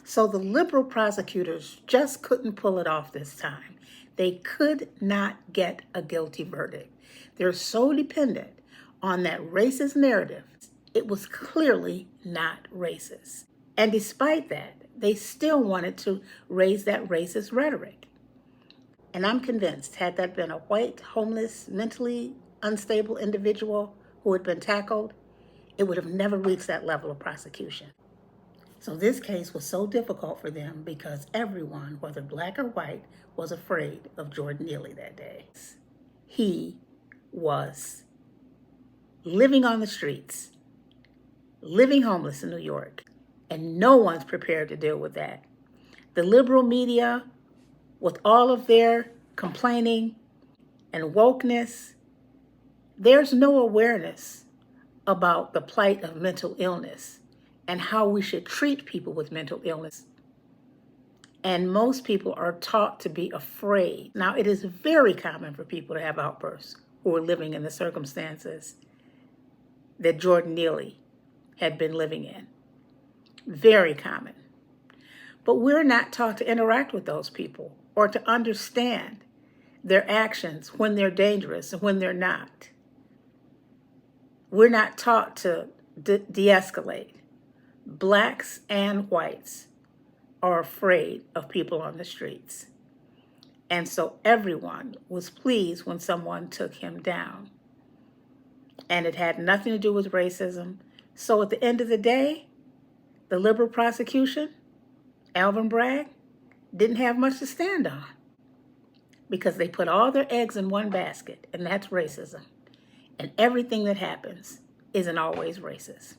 So the liberal prosecutors just couldn't pull it off this time. They could not get a guilty verdict. They're so dependent on that racist narrative. It was clearly not racist. And despite that, they still wanted to raise that racist rhetoric. And I'm convinced, had that been a white, homeless, mentally unstable individual who had been tackled, it would have never reached that level of prosecution. So this case was so difficult for them because everyone, whether black or white, was afraid of Jordan Neely that day. He was living on the streets, living homeless in New York, and no one's prepared to deal with that. The liberal media, with all of their complaining and wokeness, there's no awareness about the plight of mental illness and how we should treat people with mental illness. And most people are taught to be afraid. Now, it is very common for people to have outbursts who are living in the circumstances that Jordan Neely had been living in. Very common. But we're not taught to interact with those people or to understand their actions when they're dangerous and when they're not. We're not taught to de-escalate. Blacks and whites are afraid of people on the streets. And so everyone was pleased when someone took him down. And it had nothing to do with racism. So at the end of the day, the liberal prosecution, Alvin Bragg, didn't have much to stand on because they put all their eggs in one basket, and that's racism. And everything that happens isn't always racist.